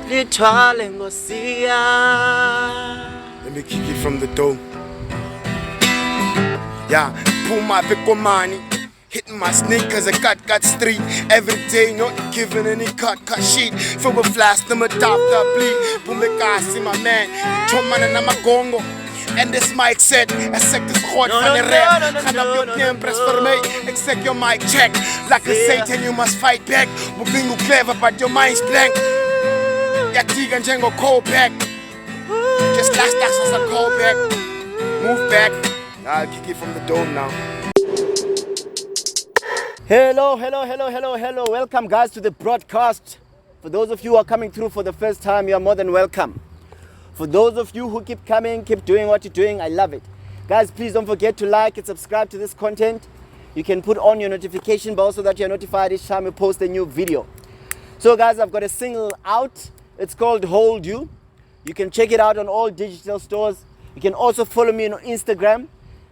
lithwale ngosiya. Let me kick it from the dome. Yeah, pull my Vico money. Hitting my sneakers, I cut street. Every day, not giving any cut sheet. Fill with flash, them a top bleed. Pull me gas in my man. Choman and I'm a gongo. And this mic said, accept this hot from the rap. Hand up your name, press for me. Accept your mic check. Like a Satan, you must fight back. Moving you clever, but your mind's blank. Yatigan Jango call back. Just last as a call back. Move back. I'll kick it from the dome now. Hello. Welcome, guys, to the broadcast. For those of you who are coming through for the first time, you are more than welcome. For those of you who keep coming, keep doing what you're doing, I love it. Guys, please don't forget to like and subscribe to this content. You can put on your notification bell so that you're notified each time we post a new video. So, guys, I've got a single out. It's called Hold You. You can check it out on all digital stores. You can also follow me on Instagram.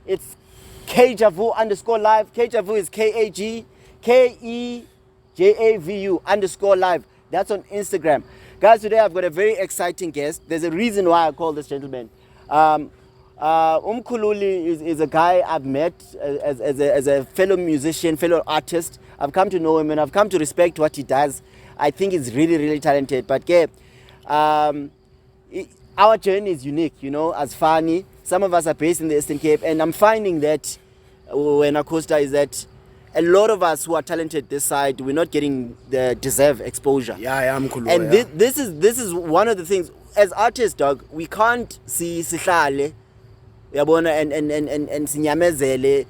It's KJavu_live. KJavu is KAGKEJAVU_live. That's on Instagram. Guys, today I've got a very exciting guest. There's a reason why I call this gentleman. Kululi is a guy I've met as a fellow musician, fellow artist. I've come to know him and I've come to respect what he does. I think he's really talented. But our journey is unique, you know, as Fani. Some of us are based in the Eastern Cape, and I'm finding that when Acosta is that a lot of us who are talented this side, we're not getting the deserved exposure. Yeah, I'm cool. And this is one of the things as artists, dog. We can't see sihlale, yabona, and sinyamezele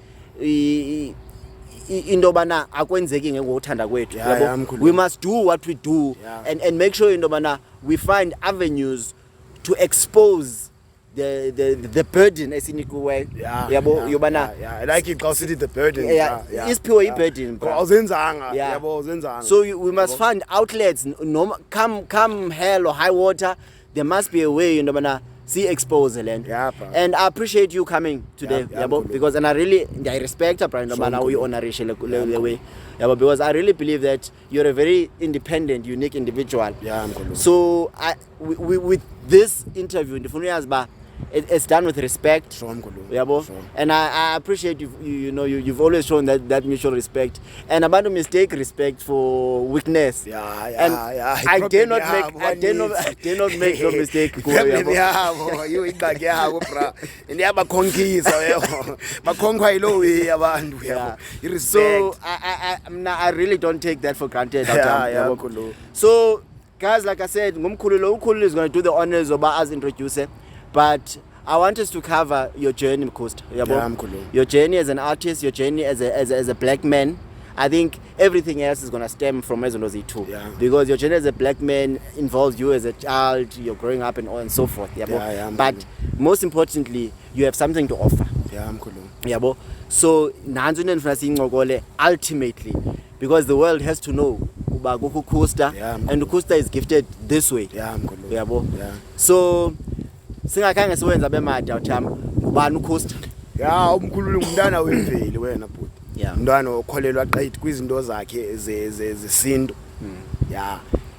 indobana akwenzeki ngokuthanda kwethu. We must do what we do, and make sure indobana we find avenues to expose the burden esinikiwe yabo yobana I like it because it the burden isiphiwe iburden awuzenzanga yabo uzenzanga. So we must find outlets, no come hell or high water, there must be a way yobana see expose land. And I appreciate you coming today yabo, because and I respect Brian yobana we honorishe le way yabo, because I really believe that you're a very independent, unique individual. So with this interview it's done with respect, and I appreciate you've always shown that mutual respect, and about to mistake respect for weakness. I dare not make no mistake. So I really don't take that for granted. So guys, like I said, Umkhulu is going to do the honors of us introducer. But I want us to cover your journey, Costa. Your journey as an artist, your journey as a black man. I think everything else is going to stem from Ezonozi too. Because your journey as a black man involves you as a child, you're growing up and all and so forth. But most importantly, you have something to offer. So, ultimately, because the world has to know about Costa, and Costa is gifted this way. So, singakhange siwenza bemade awuthama ubani uCosta. Umkhulu umntana wemveli wena bhuti. Umntwana okholelwa gqithi kwizinto zakhe zesintu.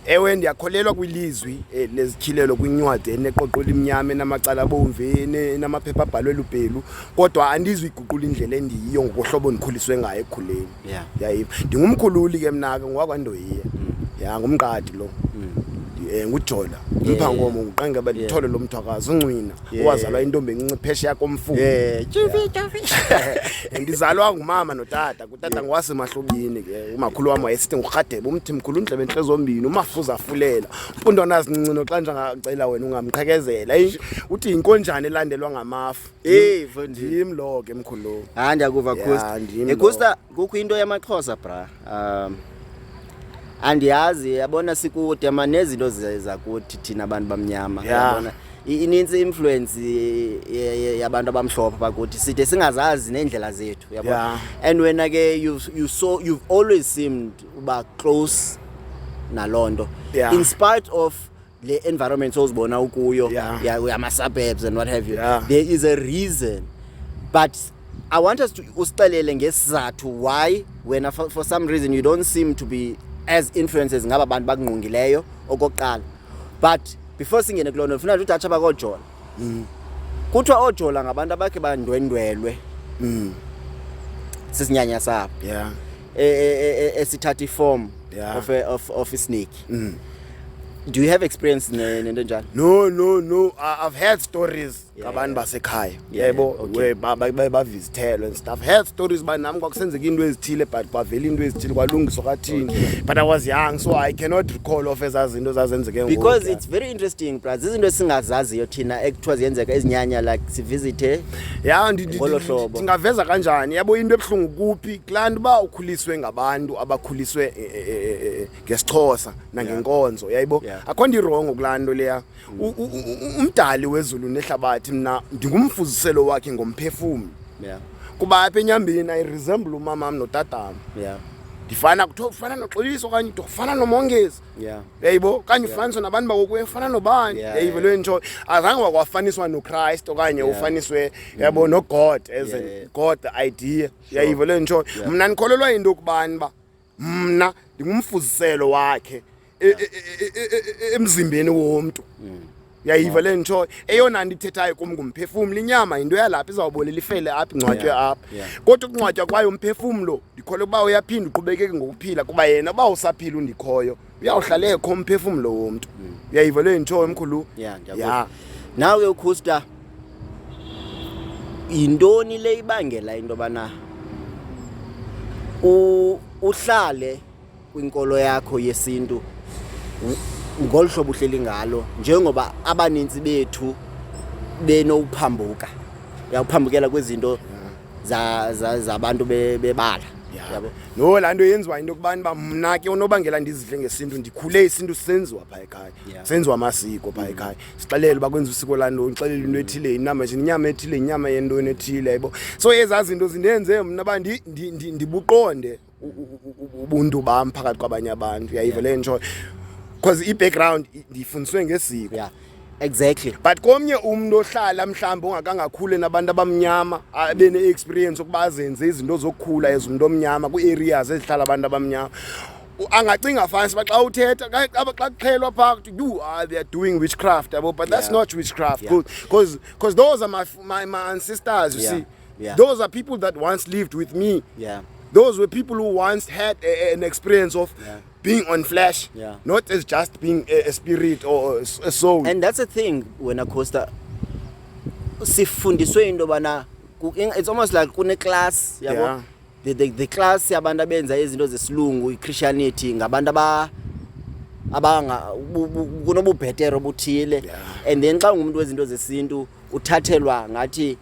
Ewe ndiyakholelwa kwilizwi lezikhilelo kwincwadi eneqoqola imnyama enamacala abomvu namaphepha abhalwe lupelu, kodwa andizwi iguqula indlela endiyiyo ngohlobo ndikhuliswe ngayo ekukhuleni. Ndingumkhululi ke mna ke ngwakwandoyiye. Ngumqadi lo. Ngujola imphangomo uqanga balithole lomthwakazi uncwina owazalwa intombi encinci yakomfuku. Ndizalwa ngumama notata, kutata ngwasemahlobini ke umakhulu wami wayesithi ngurhadebe umthi mkhulu undlebe enhle zombini umafuza afulela umpondwana zincincino xa njengacela wena ungamqhekezela uthi inkonjane elandelwa ngamafu. Ndim lo ke mkhulu. Ndiyakuva Costa. Costa kukho into yamaXhosa bra. Andiyazi yabona sikude manezinto zakuthi thina abantu bamnyama yabona ininzi influence yabantu abamhlophe bakuthi side singazazi nendlela zethu yabona. And when again you've always seemed uba close nalondo in spite of the environment ozibona ukuyo yama suburbs and what have you. There is a reason, but I want us to usixelele ngesizathu why when for some reason you don't seem to be as influencers ngaba bantu bakunqungileyo okokuqala. but before singene kulo nto ufuna uthatha bakojola kuthiwa ojola ngabantu abakhe bandwendwelwe sisinyanya sabo esithatha iform of a snake. Do you have experience nento njalo? No, I've heard stories abantu basekhaya yebo bavizithelwe and stuff. Heard stories ba nami kwakusenzeka into ezithile but bavela into ezithile kwalungiswa kathini, but I was young so I cannot recall of ezazinto zazenzeke ngoku. Because it's very interesting bro, izinto esingazaziyo thina ekuthiwa ziyenzeka ezinyanya like sivisite ngolo hlobo. Singaveza kanjani yabo into ebhlungu kuphi klantu ba ukhuliswe ngabantu abakhuliswe ngesixhosa nangenkonzo yayibo. Akho nto wrong kulando leya. Umdali wezulu nehlabathi mina ndingumfuziselo wakhe ngomphefumlo. Kuba apha enyambini I resemble umama wami notatami. Ndifana kuthiwa ufana noXoliso okanye ufana nomongezi. Yayibo kanye ufaniswa nabantu bakokwe ufana nobani. Yayibo le nto azange wakwafaniswa noChrist okanye ufaniswe yabo noGod as a God the idea. Yayibo le nto mina nikholelwa into kubani ba mna ndingumfuziselo wakhe emzimbeni womuntu. Yayiva le nto eyona ndithethayo kum ngumphefumlo inyama into yalapha izawubolela ifele apha ingcwatywe apha kodwa ukungcwatywa kwayo umphefumlo ndikholwa ukuba uyaphinda uqhubekeke ngokuphila kuba yena uba usaphila undikhoyo uyawuhlala ekho umphefumlo womuntu. Yayiva le nto emkhulu. Now ke ukhusta yintoni le ibangela into bana uhlale kwinkolo yakho yesintu ngolu hlobo uhleli ngalo njengoba abaninzi bethu benophambuka uyaphambukela kwezinto zabantu bebala yabo. No laa nto yenziwa into kubani ba mna ke unobangela ndizidle ngesintu ndikhule isintu senziwa phaa ekhaya senziwa amasiko phaa ekhaya sixelele uba kwenza usiko lantoni uxelele into ethile inyama ethile inyama yentoni ethile yabo. So ezaa zinto zindenze mna uba ndibuqonde ubuntu bam phakathi kwabanye abantu. Yayiva le nto because i-background ndifundiswe ngesiko. Exactly. But komnye umuntu ohlala mhlawumbe ongakangakhule nabantu abamnyama abene-experience ukuba azenze izinto zokukhula ezumuntu omnyama kwii-areas ezihlala abantu abamnyama angacinga fansi xa uthetha xa kuxhelwa phaa they are doing witchcraft yabo, but that's not witchcraft because those are my ancestors, you see. Those are people that once lived with me. Those were people who once had an experience of being on flesh, not as just being a spirit or a soul. And that's the thing when Acosta sifundiswe into bana it's almost like kune class yabo. The class yabantu abenza izinto zesilungu iChristianity ngabantu abanga kunobubhetero buthile, and then xa ungumuntu wezinto zesintu uthathelwa ngathi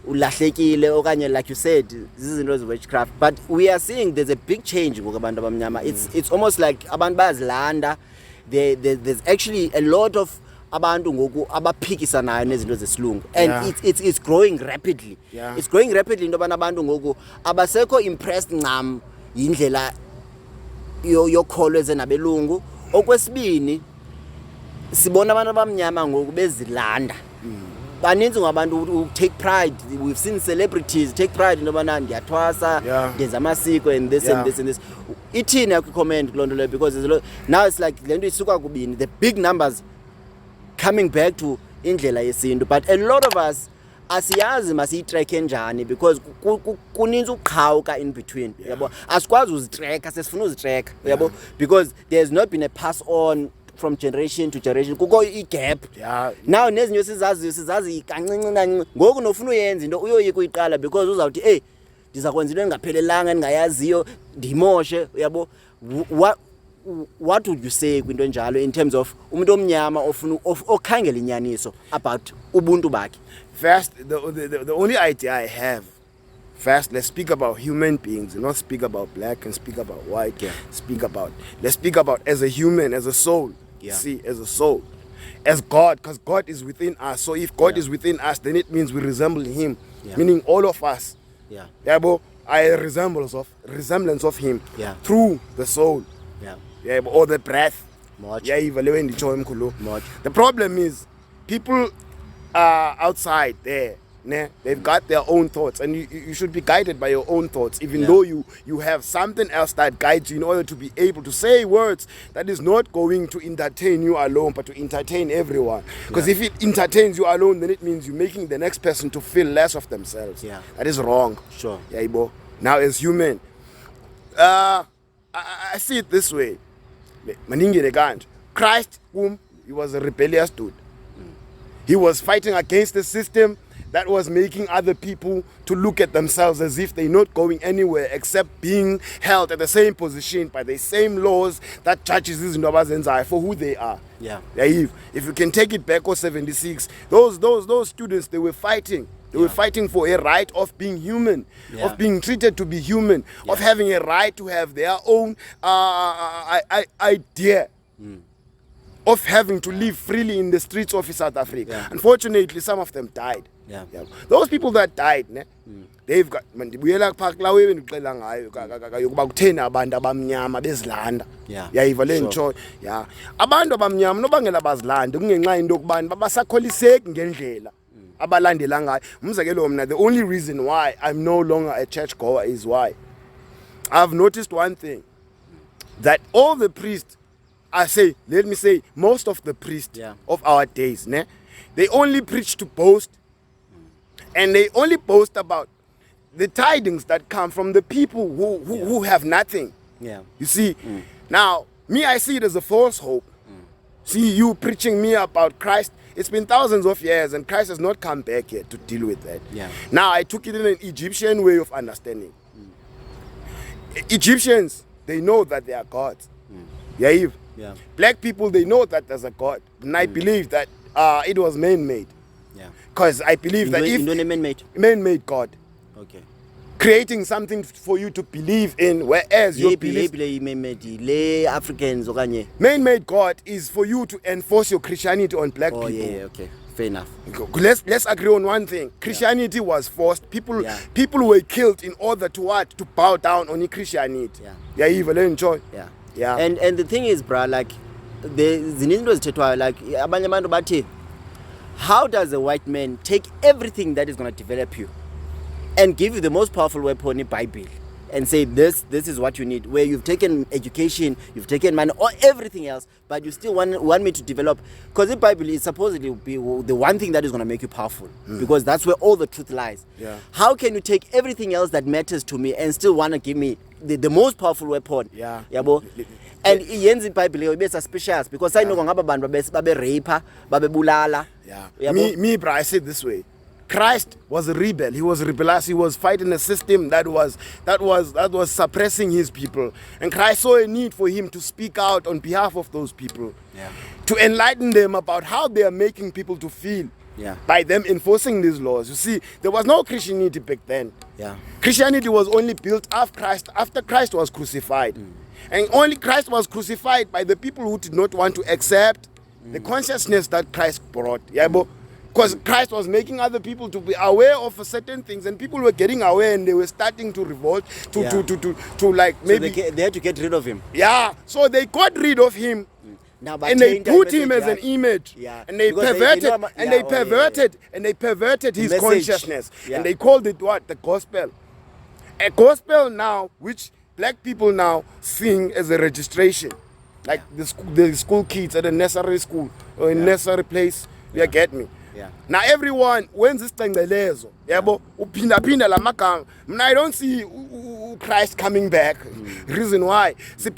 ulahlekile okanye like you said izinto ze witchcraft. But we are seeing there's a big change ngokubantu abamnyama. It's almost like abantu bazilanda. There's actually a lot of abantu ngoku abaphikisanayo nezinto zesilungu, and it's growing rapidly. It's growing rapidly into bana abantu ngoku abasekho impressed ncam yindlela yokholo ezenabelungu. Okwesibini sibona abantu abamnyama ngoku bezilanda. Baninzi ngabantu take pride. We've seen celebrities take pride into bana ndiyathwasa ndenza amasiko and this and this and this. Ithini yakho-comment kuloo nto leyo, because now it's like le nto isuka kubini, the big numbers coming back to indlela yesintu, but a lot of us asiyazi masiyitreke njani because kuninzi uqhawuka in between yabo. Asikwazi uzitreka, sesifuna uzitreka yabo, because there's not been a pass on from generation to generation. Kukho i-gap. Now nezinto sizazi kancinci ngoku nofuna uyenza into uyoyika uyiqala because uzawuthi ndiza kwenza into engaphelelanga endingayaziyo ndimoshe yabo. What would you say kwinto njalo in terms of umuntu omnyama ofuna okhangela inyaniso about ubuntu bakhe? First, the only idea I have, first, let's speak about human beings, not speak about black and speak about white. Let's speak about as a human, as a soul. See, as a soul, as God, because God is within us. So if God is within us, then it means we resemble Him, meaning all of us. Are a resemblance of Him through the soul. Or the breath. The problem is people outside there Nah, they've got their own thoughts, and you should be guided by your own thoughts, even though you have something else that guides you in order to be able to say words that is not going to entertain you alone, but to entertain everyone. Because if it entertains you alone, then it means you're making the next person to feel less of themselves. Yeah. That is wrong. Sure. Yeah, Ibo. Now, as human, I see it this way. Christ, he was a rebellious dude. He was fighting against the system that was making other people to look at themselves as if they're not going anywhere except being held at the same position by the same laws that judges these Ndwabazenzai for who they are. Yeah. If you can take it back to 76, those students, they were fighting. They were fighting for a right of being human, of being treated to be human, of having a right to have their own idea. Of having to live freely in the streets of South Africa. Yeah. Unfortunately, some of them died. Yeah. Those people that died, they've got ndibuyela pha la wewe ndicela ngayo yokuba kutheni abantu abamnyama bezilanda. Yayiva le nto. Yeah. Abantu abamnyama nobangela bazilanda kungenxa into okubani babasakholiseki ngendlela abalandela ngayo. Umzekelo mina, the only reason why I'm no longer a church goer is why I've noticed one thing, that all the priests, let me say, most of the priests of our days, they only preach to boast, and they only boast about the tidings that come from the people who have nothing. Yeah. You see, now, me, I see it as a false hope. See, you preaching me about Christ, it's been thousands of years, and Christ has not come back yet to deal with that. Yeah. Now, I took it in an Egyptian way of understanding. Egyptians, they know that they are gods. Yeah. Black people, they know that there's a God. And I believe that it was man-made. Yeah. Because I believe that if... man-made? Man-made God. Okay. Creating something for you to believe in, whereas your belief... Africans, man-made God is for you to enforce your Christianity on black people. Yeah, okay. Fair enough. Let's agree on one thing. Christianity was forced. People were killed in order to what? To bow down on Christianity. Yeah, evil enjoy. Yeah. And the thing is, bruh, like, like, how does a white man take everything that is going to develop you and give you the most powerful weapon in Bible and say this is what you need, where you've taken education, you've taken money, or everything else, but you still want me to develop? Because the Bible is supposedly be the one thing that is going to make you powerful, because that's where all the truth lies. How can you take everything else that matters to me and still want to give me the most powerful weapon? And yenza iBhayibhile ibe suspicious, because I know ngaba bantu babe raper, babe bulala. Me, bro, I say it this way. Christ was a rebel. He was rebellious. He was fighting a system that was suppressing his people. And Christ saw a need for him to speak out on behalf of those people, to enlighten them about how they are making people to feel. By them enforcing these laws. You see, there was no Christianity back then. Christianity was only built after Christ was crucified. And only Christ was crucified by the people who did not want to accept the consciousness that Christ brought. Because Christ was making other people to be aware of certain things, and people were getting aware, and they were starting to revolt to like maybe... So they had to get rid of him. So they got rid of him. Now, and they put him as an image, and they perverted his consciousness, and they called it what? The gospel. A gospel now, which black people now sing as a registration, like the school kids at a nursery school or a nursery place. You get me? Now everyone, when's this thing the lezo? I don't see Christ coming back. Reason why? So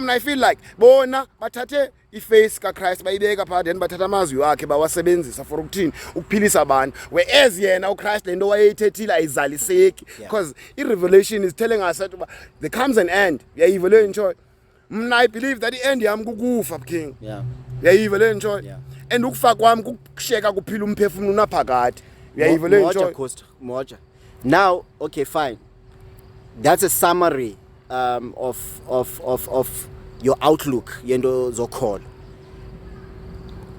I feel like bona bathathe iface ka Christ bayibeka pha then bathatha amazwi akhe bawasebenzisa for ukuthini ukuphilisa abantu, whereas yena uChrist lento wayeyithethile ayizaliseki, because i-revelation is telling us that there comes an end. Yayiva le nto. I believe that the end yami kukufa king. Yayiva le nto. And ukufa kwami kukusheka kuphila umphefumulo naphakade. Yayiva le nto. Now, okay, fine. That's a summary of your outlook, yendo zokol.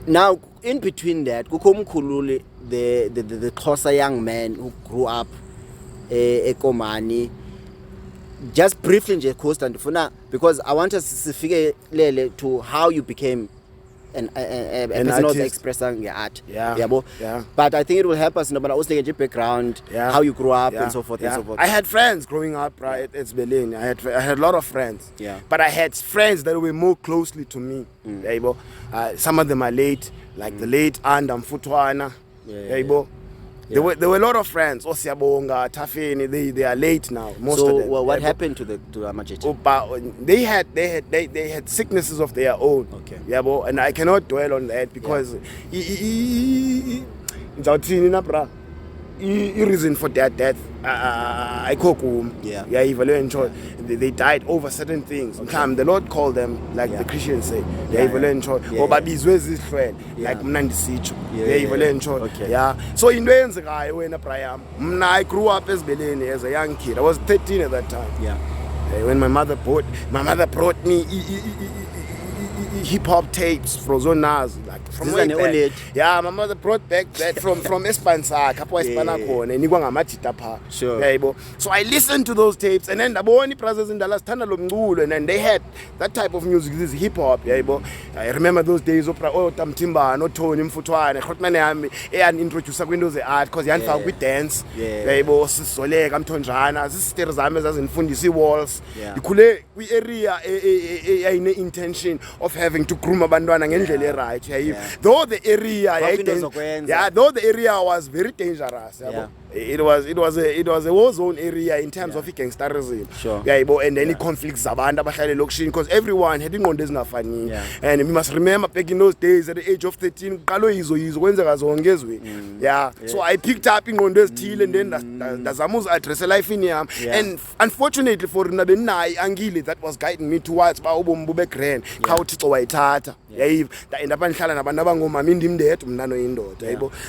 Now, in between that, kukomkhulule the Xhosa young man who grew up eKomani. Just briefly nje Costa ndifuna, because I want us to figure to how you became a person also expressing your art. But I think it will help us, but also get your background, how you grew up and so forth and so forth. I had friends growing up, right? It's Berlin. I had a lot of friends. But I had friends that were more closely to me. Some of them are late, like the late Andam Futwana. There were a lot of friends. Osiabonga, Tafeni, they are late now. Most of them. So what happened to Amajeti? They had sicknesses of their own. And I cannot dwell on that because reason for their death, I they died over certain things. The Lord called them, like the Christians say, like so in I grew up as Beleni as a young kid. I was 13 at that time. When my mother brought me hiphop tapes from Zonas, like from way back. My mother brought back that from Espansa, so I listened to those tapes, and then the only brothers in the last tunnel of Ngulu, and then they had that type of music, this hip hop. I remember those days, Tam Timba, no Tony Mfutwana, and introduce Windows art because you found with dance. Soleg, I'm Tonjana, this stairs as in Fundisi walls. We area intention of having to groom abandona ngendlela right. Though the area was very dangerous. It was a war zone area in terms of gangsterism. And any conflicts because everyone had and we must remember back in those days at the age of 13 so I picked up in Gondes Til and then the Zamus address life in him. And unfortunately for Nabenai Angili, that was guiding me towards Baobumbe Kren, Kautito Waitata. And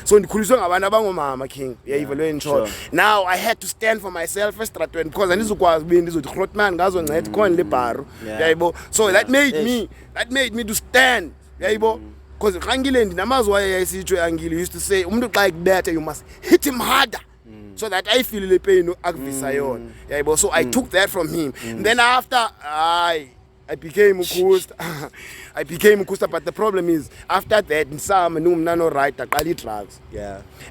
so the King. Now I had to stand for myself first because I need to go being this man so that made me to stand. Because Angile Namazwa used to say, like better, you must hit him harder. So that I feel the pain. So I took that from him. And then after I became Ukusta. But the problem is, after that, some nano right early drugs.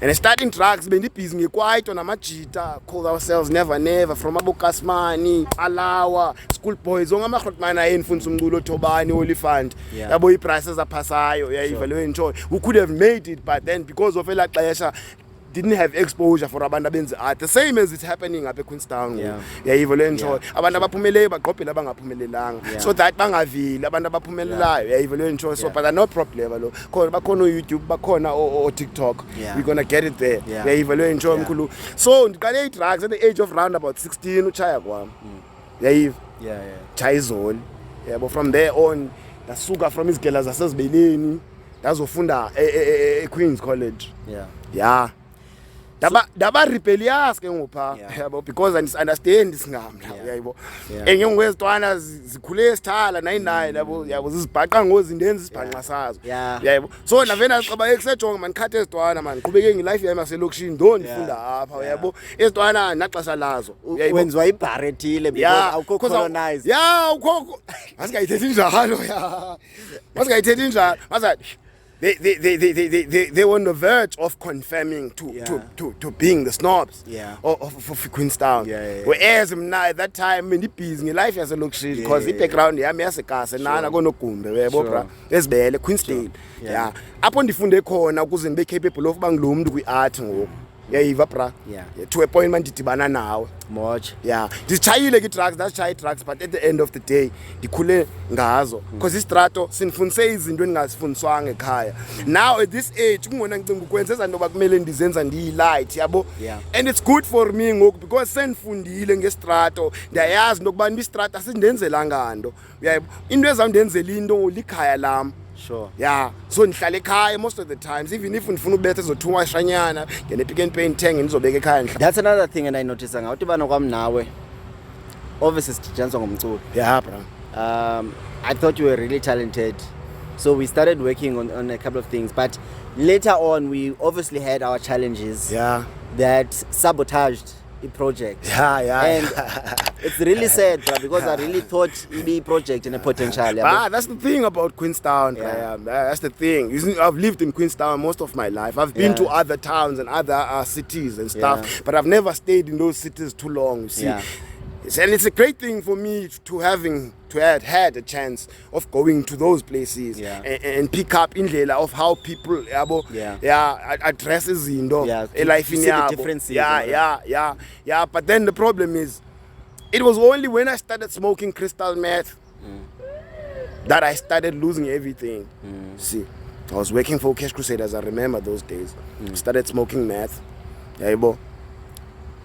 And starting drugs, when the piece me quite on a machita, called ourselves Never from Abukasmani, Alawa, school boys, on a man, I infant some Gulo Tobani, Olifant, the boy prices are Pasayo, enjoy. Who could have made it, but then because of Ela Playasha, didn't have exposure for Abanda Benz art, the same as it's happening at Queenstown. Abanda Bapumele, but copy Labanga Pumelang. So that Bangavi, Abanda Bapumela, enjoy. So, but not properly. Call Bakono YouTube, Bakona or TikTok. We're gonna get it there. Enjoy. So, Gale drugs at the age of round about 16, Chayagwam. Chaizol. But from there on, the sugar from his Gelas says Beleni, that's Ofunda, Queen's College. Daba rebellious because I understand this ngam and young west twana zikhule sithala 99 yabo zizibhaqa ngozindenza isibhanqa sazo so navena siqaba esejonga man khathe sitwana man qhubeke ngelife yami yaselokishini ndo ndifunda apha yabo esitwana naxesha lazo wenziwa ibharethile because awukho colonize ukho asikayithethi njalo asikayithethi njalo masathi they were on the verge of confirming to being the snobs of Queenstown. Whereas at that time, in the busy life as a luxury, because the background, as a cast, and I'm going to come, there's barely Queenstown. Upon the Funde corner, wasn't be capable of Banglum to art. To a point man tibana now. Much. This child like tracks, that's child tracks, but at the end of the day, the kule ngazo. Because this strato sinfun says in doing as fun swang a kaya. Now at this age, and no designs and the light, and it's good for me because send fundi lenge strato, the ayas no bandi strata sin denze langando. In the Zandenzelindo, likaya lam. Sure. So nihlale ekhaya most of the times, even if ufuna ubetha ezothuma shanyana ngene pick and pay ngithenge nizobeka ekhaya. That's another thing and I notice ngathi bana kwami nawe obviously sijanswa ngomculo. Bro. I thought you were really talented. So we started working on a couple of things, but later on we obviously had our challenges that sabotaged the project. And It's really sad, bro, because I really thought it'd be a project and a potential. That's the thing about Queenstown. That's the thing. You see, I've lived in Queenstown most of my life. I've been to other towns and other cities and stuff, but I've never stayed in those cities too long. You see, and it's a great thing for me to have had a chance of going to those places and pick up indlela of how people addresses life in the differences. But then the problem is, it was only when I started smoking crystal meth that I started losing everything. See, I was working for Cash Crusaders. I remember those days. Started smoking meth.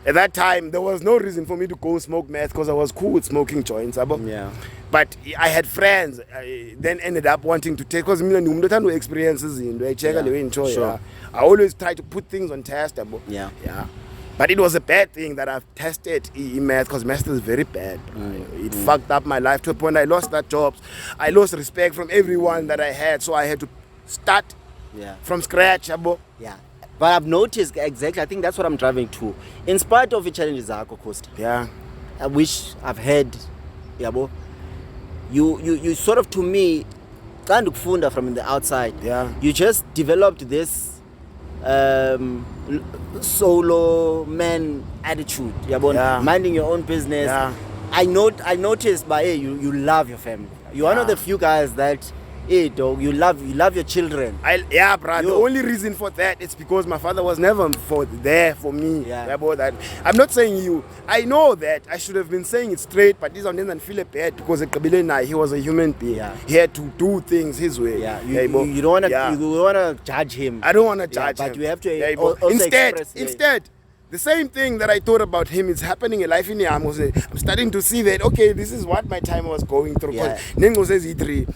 At that time, there was no reason for me to go smoke meth because I was cool with smoking joints. But I had friends then ended up wanting to take, because I experiences I always try to put things on test. But it was a bad thing that I've tested meth, because meth is very bad. It fucked up my life to a point I lost that job. I lost respect from everyone that I had, so I had to start from scratch. But I've noticed exactly, I think that's what I'm driving to. In spite of the challenges, Costa, which I've had, you sort of, to me, can't look from the outside. You just developed this solo man attitude, minding your own business. I noticed by you love your family. You're one of the few guys that dog, you love your children. The only reason for that is because my father was never there for me. About that. I'm not saying I know that I should have been saying it straight, but this one didn't feel bad because he was a human being. He had to do things his way. You don't wanna judge him. I don't wanna judge him. But you have to also instead. The same thing that I thought about him is happening in life in the I'm starting to see that, okay, this is what my time was going through. Nengo says E3.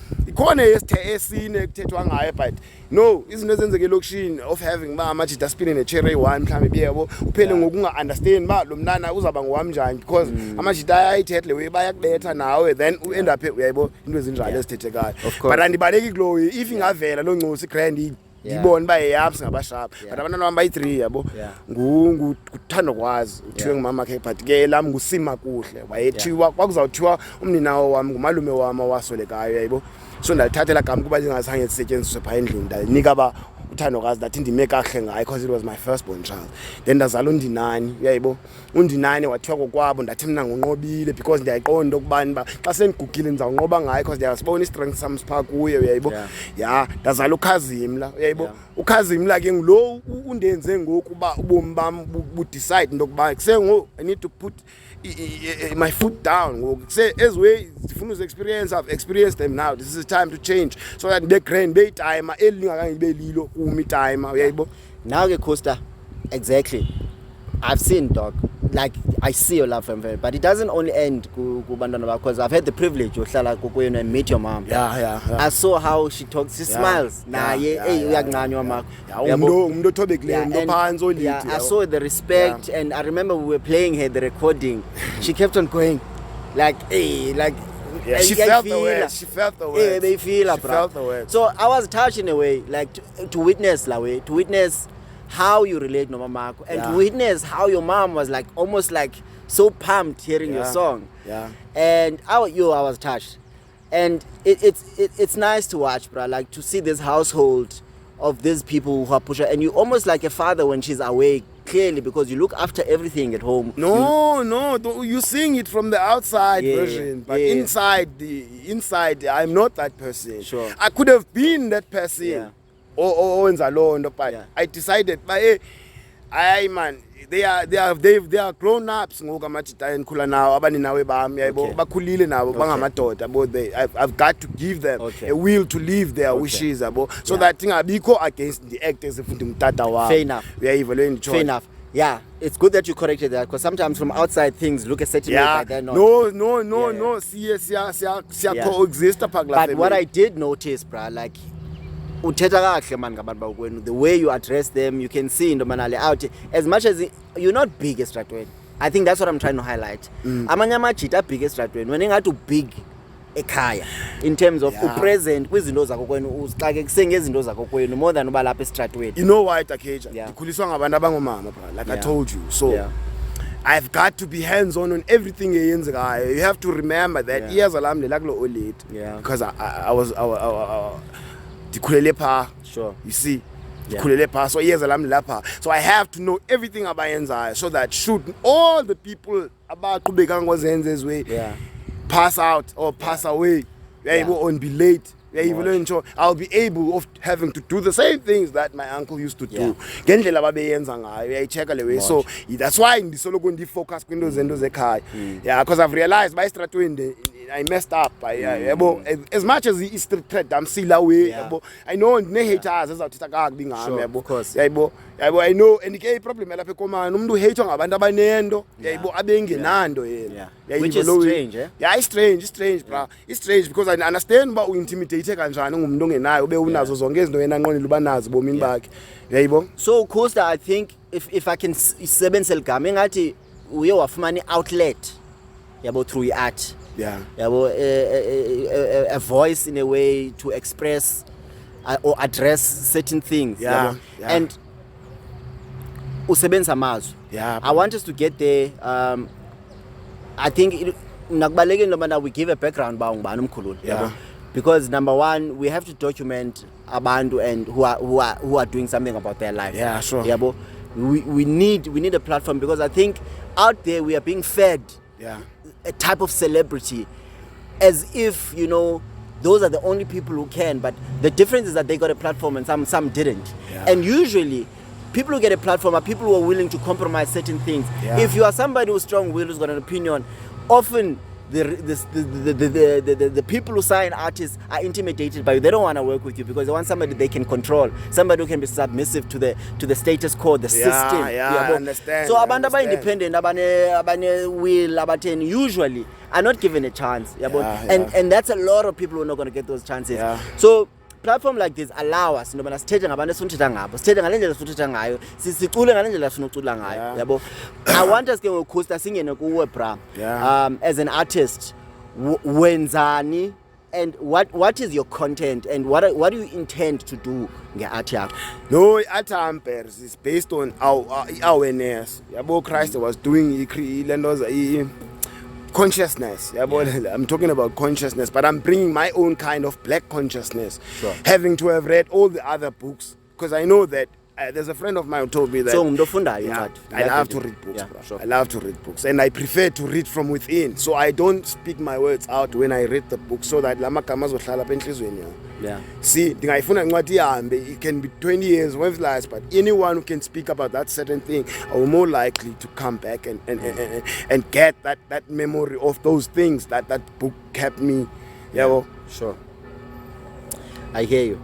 But no, izinto ezenzeke elokishini of having much dustbin in a cherry one mhlambe yebo uphele ngokunga understand lo mntana uzaba ngowami njani, because amajita ayayithethe we bayakubetha nawe, then u end up uyayebo into ezinjalo ezithethekayo. But andibaleki kulo if ingavela lo ncosi grand ngibona bayaphi ngabashap, but abantwana bami bayi3 yabo nguthando kwazi uthiwe ngumama ke, but ke lami ngusima kuhle wayethiwa kwakuzawuthiwa umninawo wami ngumalume wami wasolekayo yayebo. So ndalithathela gama kuba ndingazange sisetyenziswe pha endlini, ndalinika uthando that indime kahle ngayo because it was my firstborn child. Then ndazala undinani uyayebo, undinani wathiwa kokwabo, ndathi mina ngonqobile because ndiyayiqonda ukubani ba xa sendigugile ndizawunqoba ngayo because ndiyasibona istrength sami sipha kuye uyayebo. Ndazala ukhazimla uyayebo. Ukhazimla ke ngulo undenze ngoku uba ubomi bam budecide into yokuba kusengo I need to put my foot down. Say as way Funu's experience, I've experienced them now. This is the time to change. So that they can be time time. Now the Costa, exactly. I've seen, dog. Like I see your love for him, but it doesn't only end because I've had the privilege to meet your mom. I saw how she talks, she smiles. I saw the respect, and I remember we were playing her the recording. She kept on going, she felt the way. She felt the way. They feel So I was touched in a way, like to witness how you relate to Mama Marco, and to witness how your mom was like almost like so pumped hearing your song. And I was touched, and it's nice to watch, bro. Like to see this household of these people who are pushing, and you almost like a father when she's away. Clearly, because you look after everything at home. You're seeing it from the outside version, but inside, I'm not that person. Sure, I could have been that person. But I decided, but man, they are grown ups. I've got to give them a will to live their wishes, so that thing I go against the actors. Fair enough. Fair enough. Yeah, it's good that you corrected that, because sometimes from outside things look a certain way, but they're not. No. Coexist. But what I did notice, bro, like the way you address them, you can see in the out. As much as you're not big as Stratway, I think that's what I'm trying to highlight. Amanyamachita big as Stratway. When you to big ekhaya in terms of present kwizinto zakho kwenu usixake kusengezinto zakho kwenu more than uba lapha eStratway. You know why Takeja? Ndikhuliswa ngabantu abangomama, like I told you. So I've got to be hands-on everything eyenzekayo. You have to remember that iyeza lami lelakulo old because I was ndikhulele pha. Sure. You see, ndikhulele pha, so iyeza lami lapha. So I have to know everything abayenzayo so that should all the people abaqhubeka ngozenze ezwe pass out or pass away, or be late, I'll be able of having to do the same things that my uncle used to do. Ngendlela babeyenza ngayo uyayicheka le way. So that's why ndisoloko ndifocus kwinto zento zekhaya. Yeah, because I've realized by stratweni I messed up. As much as the street threat I'm still away. I know ne-haters ezawuthetha kakubi ngami yabo. I know and ke problem lapha ekomani umuntu hate ngabantu abanento abengenando yena. Which is strange, Yeah, it's strange, bro. It's strange because I understand uba uintimidate kanjani ngumuntu ongenayo ube unazo zonke izinto yena nqonile uba nazo bomini bakhe. Yayibona? So Costa, I think if I can isebenzisa ligama engathi uye wafumana outlet yabo through art. Yabo a voice in a way to express or address certain things. And usebenza amazwi. I want us to get there. I think nakubalekile noma we give a background ba ngubani umkhululi. Because number one, we have to document abantu and who are doing something about their life. Yeah, sure. Yabo, we need a platform because I think out there we are being fed a type of celebrity as if those are the only people who can, but the difference is that they got a platform and some didn't. And usually people who get a platform are people who are willing to compromise certain things. If you are somebody who's strong-willed, who's got an opinion, often the people who sign artists are intimidated by you. They don't want to work with you because they want somebody they can control, somebody who can be submissive to the status quo, the system. I understand. So abantu aba independent, abane will, abaten usually are not given a chance. And that's a lot of people who are not going to get those chances. So platform like this allow us nobana sithethe ngabantu esifuna ngabo, sithethe ngalendlela esifuna ngayo, sicule ngalendlela esifuna ucula ngayo, yabo. I want us ke ngokhosta singene kuwe bra. As an artist, wenzani and what is your content and what do you intend to do nge-art yakho? No, art ampers is based on our awareness. Yabo Christ was doing consciousness. I'm talking about consciousness, but I'm bringing my own kind of black consciousness. Having to have read all the other books, because I know that there's a friend of mine who told me that I love to read books. I love to read books, and I prefer to read from within. So I don't speak my words out when I read the book, so that see, it can be 20 years with lies, but anyone who can speak about that certain thing are more likely to come back and get that memory of those things that book kept me. Sure. I hear you.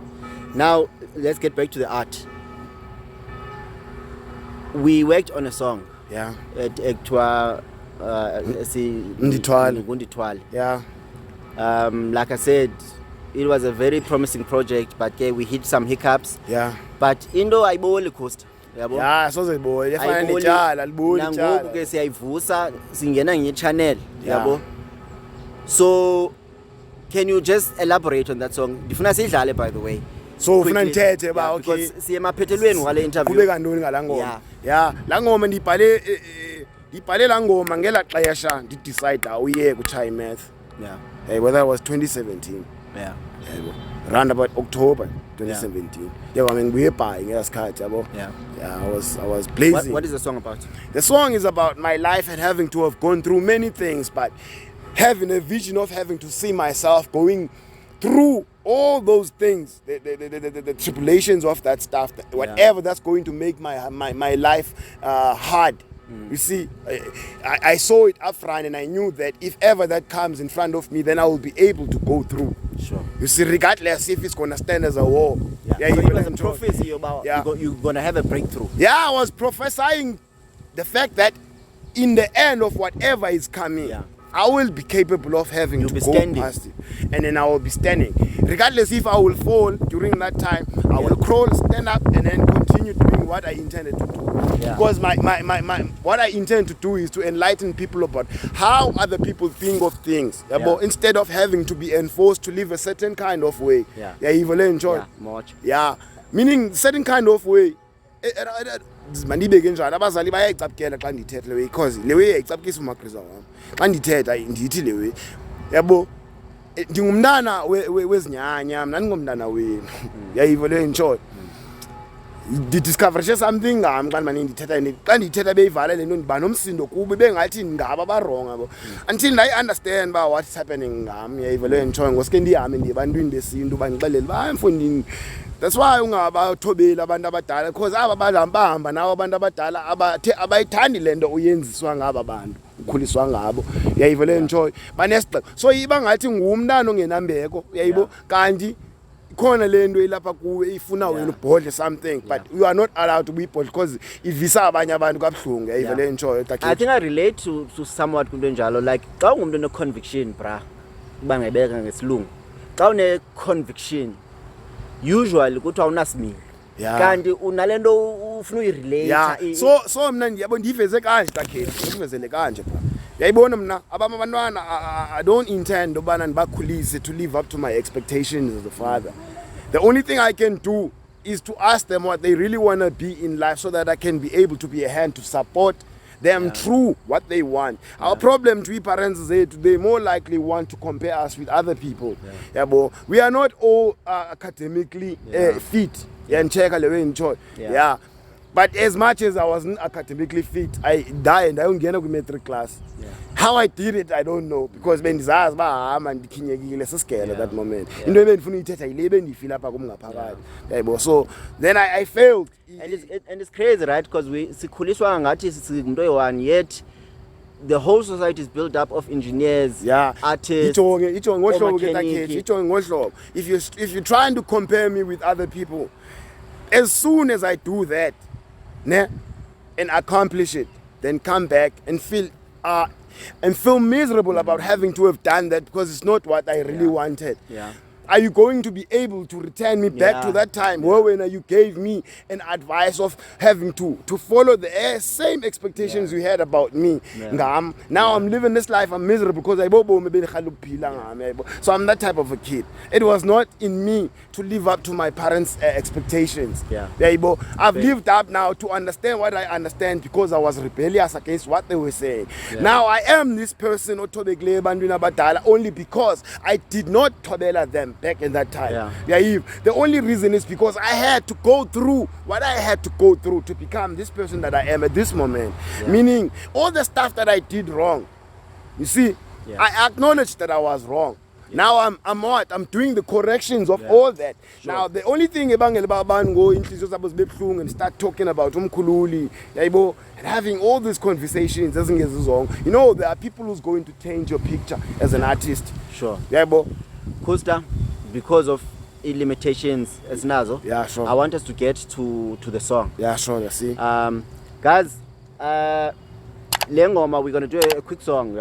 Now let's get back to the art. We worked on a song. Ngundithwale. Like I said, it was a very promising project, but we hit some hiccups. But into ayiboli Costa. Yeah, soze boy. Yafana netshala, liboli itshala. Nangoku ke siyayivusa singena nge-channel, yabo. So can you just elaborate on that song? Ndifuna sidlale by the way. So ufuna ndithethe ba okay. Because siye emaphethelweni wale interview. Kube kantoni ngala ngoma? La ngoma ndibhale la ngoma ngela xesha ndidecide awuyeke utshaya math. Whether it was 2017. Around about October 2017. I mean we buying ngesikhathi yabo. I was blazing. What is the song about? The song is about my life and having to have gone through many things, but having a vision of having to see myself going through all those things, the tribulations of that stuff, whatever that's going to make my life hard. You see, I saw it up front and I knew that if ever that comes in front of me, then I will be able to go through. You see, regardless if it's going to stand as a wall. It was a prophecy about you're going to have a breakthrough. I was prophesying the fact that in the end of whatever is coming, I will be capable of having to go past it. And then I will be standing. Regardless if I will fall during that time, I will crawl, stand up, and then continue doing what I intended to do. Because my what I intend to do is to enlighten people about how other people think of things. Instead of having to be enforced to live a certain kind of way. Meaning certain kind of way. mandibeke njani abazali bayayicapukela xa ndithetha le way because le way yayicapukisa umagqiza wam xa ndithetha ndithi le way yabo ndingumntana wezinyanya mna ndingomntana wenu yayivo leyo nditshoyo ndidiscoverishe something ngam xa ndimane ndithetha xa ndithetha beyivala le nto ndiba nomsindo kubo bengathi ngaba baronga bo until ndayi-understand uba what is happening ngam yayivo leyo nditshoyo ngosuke ndihambe ndiye ebantwini besintu bandixelele uba emfundini. That's why ungabathobeli abantu abadala because aba bahamba nawo abantu abadala abayithandi le nto uyenziswa ngaba bantu ukhuliswa ngabo yayivo leyo nditshoyo banesigxeko so iba ngathi ngumntana ongenambeko yayibo kanti khona le nto ilapha kuwe ifuna wena ubhodle something but you are not allowed to be bodle because ivisa abanye abantu kabuhlungu yayivo leyo nditshoyo. I think I relate to somewhat kunto njalo like xa ungumuntu one-conviction bra uba ngayibeka ngesilungu xa une-conviction usually kuthiwa unasimilo kanti unalento ufuna uyirelate so mna ndiyabo ndiyiveze kanje takhethi ndivezele kanje bra yayibona mna abantwana I don't intend ubana ndibakhulise to live up to my expectations as a father. The only thing I can do is to ask them what they really want to be in life so that I can be able to be a hand to support them through what they want. Our problem to be parents is that they more likely want to compare us with other people. We are not all academically fit. But as much as I wasn't academically fit, I died. I don't get a metric class. How I did it, I don't know. Because when at that moment. So then I failed. And it's crazy, right? Because yet the whole society is built up of engineers, artists, if you're trying to compare me with other people, as soon as I do that, and accomplish it, then come back and feel miserable about having to have done that because it's not what I really wanted. Are you going to be able to return me back to that time when you gave me an advice of having to follow the same expectations you had about me? Now I'm living this life, I'm miserable because so I'm that type of a kid. It was not in me to live up to my parents' expectations. I've lived up now to understand what I understand because I was rebellious against what they were saying. Now I am this person only because I did not tobela them back in that time. The only reason is because I had to go through what I had to go through to become this person that I am at this moment. Meaning all the stuff that I did wrong. You see, I acknowledged that I was wrong. Now I'm doing the corrections of all that. Now the only thing and start talking about umkhululi, and having all these conversations doesn't get wrong. You know, there are people who's going to change your picture as an artist. Costa, because of limitations as Nazo, I want us to get to the song. See. Guys, Lengoma, we're gonna do a quick song,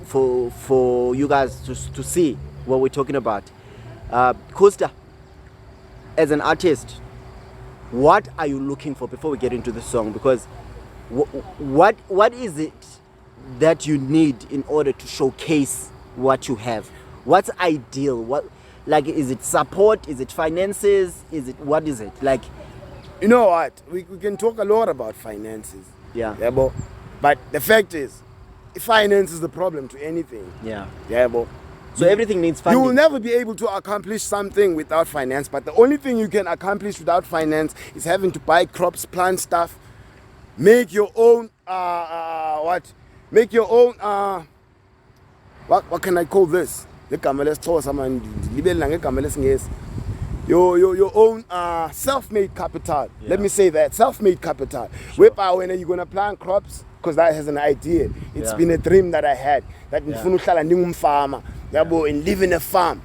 for you guys to see what we're talking about. Costa, as an artist, what are you looking for before we get into the song? Because what is it that you need in order to showcase what you have? What's ideal? What, like, is it support? Is it finances? What is it like? You know what, we can talk a lot about finances, but the fact is finance is the problem to anything. So everything needs funding. You will never be able to accomplish something without finance, but the only thing you can accomplish without finance is having to buy crops, plant stuff, make your own what can I call this? Your own self-made capital. Let me say that, self-made capital. Whereby when you're gonna plant crops, because that has an idea. It's been a dream that I had. That farmer, and live in a farm.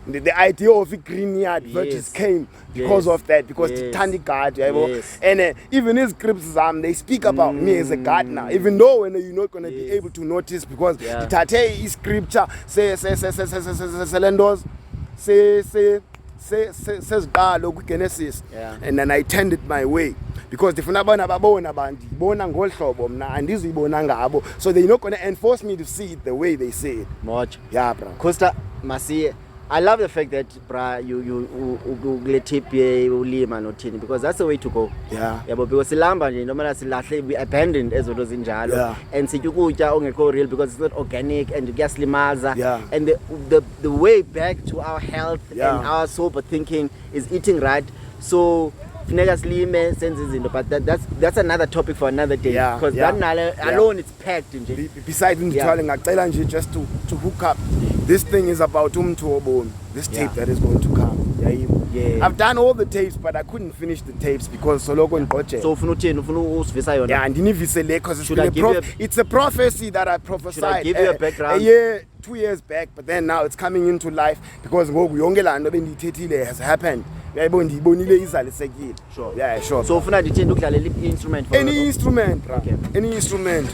The idea of a green yard versus came because of that, because the Tandy God, and even his criticism, they speak about me as a gardener, even though when you're not going to be able to notice, because the Tate scripture says God, Genesis, and then I tended my way. Because so they're not going to enforce me to see it the way they say it. Costa, Masi, I love the fact that you tip ulima nothini, because that's the way to go. Yeah. But because silamba nje noma silahle, we abandoned ezinto zinjalo. Yeah. And sitya ukutya ongekho real because it's not organic and kuyasilimaza. Yeah. And the way back to our health Yeah. and our sober thinking is eating right. So funeka silime senze izinto, but that's another topic for another day. Yeah, Because yeah, that alone it's packed nje. Besides ndithwale ngacela nje just to hook up. This thing is about umthoboni. This tape that is going to come. Yeah. I've done all the tapes, but I couldn't finish the tapes because soloko ngiqoje. So ufuna uthini, ufuna usivisa yona? Yeah, ndinivise le because it's a prophecy that I prophesied. Should I give you a background? A year, 2 years back, but then now it's coming into life because ngoku yonke laa nto bendiyithethile has happened. Uyayibona ndiyibonile izalisekile. Sure. Yeah, sure. So ufuna ndithini ukudlalela i-instrument for Any instrument, bro. Okay. Any instrument.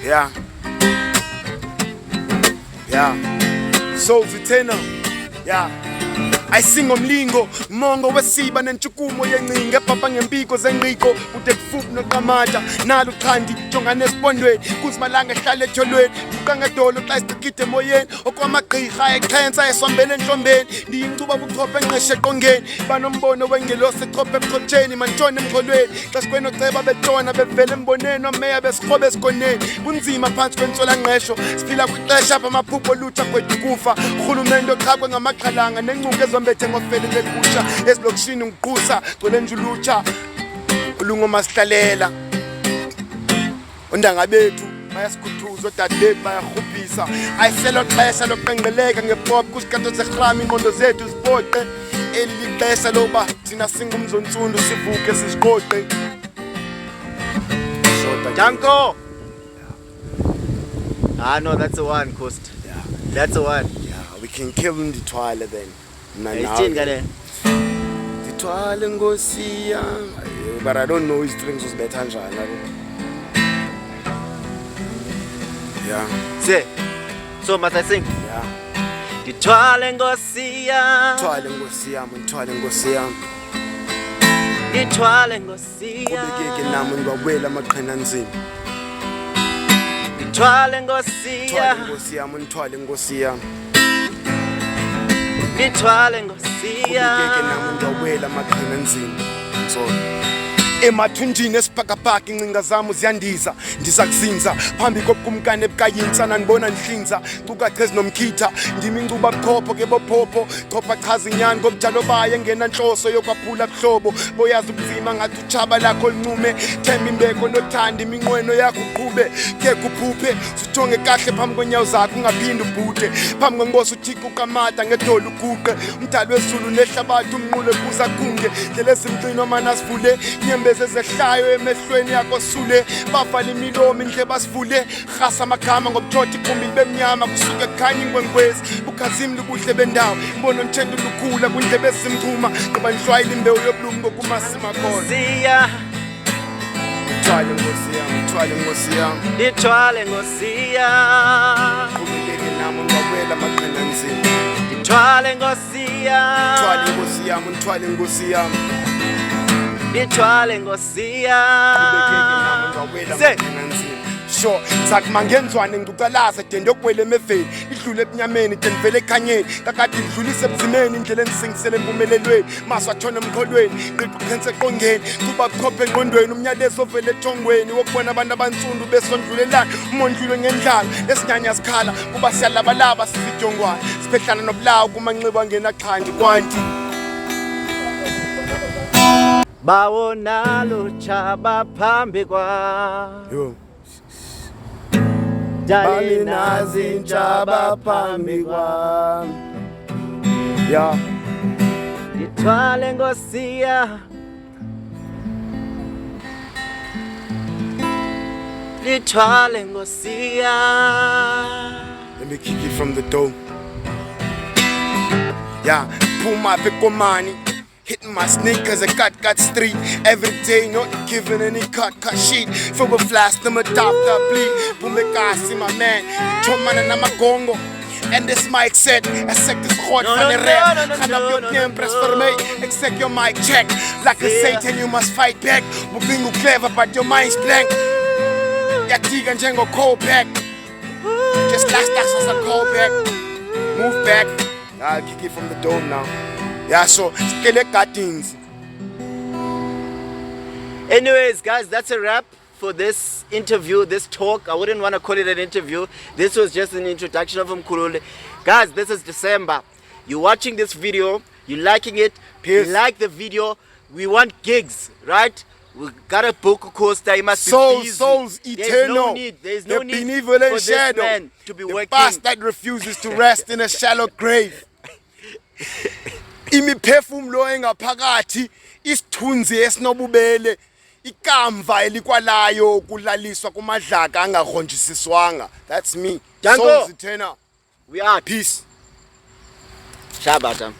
Yeah. Yeah. So Zitena. Yeah. I sing omlingo, mongo wesiba nentshukumo yencinga epapa ngempiko zenqiko ude kufuku noqamata nalo khandi jonga nesipondweni kuzimalanga ehlala etholweni buka ngedolo xa isicikide emoyeni okwamagqirha exhensa esombele enhlombeni ndiyincuba buchophe enqeshe eqongeni banombono wengelosi echophe ebuchotsheni mantshona emkholweni xa sikwenoceba betshona bevele emboneni omeya besikrobe esikoneni bunzima phantsi kwentswelangqesho siphila kwixesha apha amaphupho lutha kwethu kufa urhulumente oqhakwe ngamaqhalanga nengcuke zombethe ngofele legusha ezilokishini ngiqhusa gcwele nje ulutsha ulungoma sihlalela undanga bethu bayasikhuthuza odade bethu bayarhubhisa ayiselo xesha loqenqeleka ngepop kusikhathi serhram ingqondo zethu zipoqe eli xesha loba thina singumzontsundu sivuke siziqoqe Janko. No, that's the one, Coast. Yeah. That's the one. Yeah, we can kill ndithwale then. Ithini kale? Ndithwale ngosiya. But I don't know his strings uzibetha njani. Yeah. Say. So must I sing? Yeah. Ndithwale ngosiya. Ndithwale ngosiya, ndithwale ngosiya. Ndithwale ngosiya. Ubekeke nami ngwabela amaqhina nzima. Ndithwale ngosiya. Ndithwale ngosiya, ndithwale ngosiya. Ndithwale ngosiya. Ubekeke nami ngwabela amaqhina nzima. So emathunjini esibhakabhaka incinga zami ziyandiza ndisakuzinza phambi kobukumkane bukayintsana ndibona ndihlinza cukacha ezinomkhitha ndimi incuba buchopho ke bophopho chopha chaza inyani ngobujalo bayo engenanhloso yokwaphula buhlobo boyazi ubunzima ngathi utshaba lakho lincume themba imbeko nothanda iminqweno yakho uqhube ke kuphuphe sijonge kahle phambi kwenyawo zakho ungaphindi ubhude phambi kwenkosi uthixo ukamata ngedolo uguqe umdali wezulu nehlabathi umnqule kuza kunge ndlela ezimqino mana sivule nyembe ezehlayo emehlweni yakho sule bavala imilomo indle basivule rhasa amagama ngobuthotha iqhumbili bemnyama kusuke kukhanya inkwenkwezi bukhazimli ubuhle bendawo imbono ntshento lukhula kwindlebe ezimchuma ngoba nhlwayile imbewu yobulungu ngokumasima khona Siya. Ndithwale nkosi yami, ndithwale nkosi yami. Ndithwale ngosiya. Qhubekeke nami ngwabela amaqhina nzima. Ndithwale ngosiya. Ndithwale nkosi yami, ndithwale nkosi yami. Ndithwale ngosiya. Qhubekeke nami ngwabela amaqhina nzima. Sure, sakuma ngenzwane ngicalaza de ndokwele emeveni idlule ebunyameni de nivele ekhanyeni kakade idlulise ebuzimeni indlela endisingisele empumelelweni maswathona emkholweni qiqukhense eqongeni kuba buchophe engqondweni umnyalezo ovele ethongweni wokubona abantu abansundu besondlulelana umondlule ngendlala esinyanya sikhala kuba siyalabalaba sizijongwane siphehlana nobulawo kumanxibo angenaxhanti kwanti Bawona lutsha phambi kwa. yo Jali nazintshaba phambi kwa. yeah Ndithwale ngosiya. Ndithwale ngosiya. let me kick it from the door. Yeah, pull my money, hitting my sneakers at cut street every day, not giving any cut sheet. Filled with flash, them a top bleed. Pumbekasi, my man, Chomana Namagongo. And this mic set, I set this hot No, for the no, rap. no, no, Hand no, up your no, name, no, press no. for me. Accept your mic check. Like a Yeah. Satan, you must fight back. We're being clever, but your mind's blank. yatika njengo callback. Just last us as a callback. Move back. I'll kick it from the dome now. Yeah, so skele gardens. Anyways, guys, that's a wrap for this interview, this talk. I wouldn't want to call it an interview. This was just an introduction of Mkhulule. Guys, this is December. You're watching this video, you're liking it, Peace. you like the video. We want gigs, right? We got a book coaster. You must be busy. Souls eternal. There's no the need benevolent for this shadow. man to be the working. past that refuses to rest in a shallow grave. Imiphefumulo engaphakathi isithunzi esinobubele ikamva elikwalayo kulaliswa kumadlaka angahonjisiswanga. That's me. Danko. Souls eternal. We are. Peace. Shabata.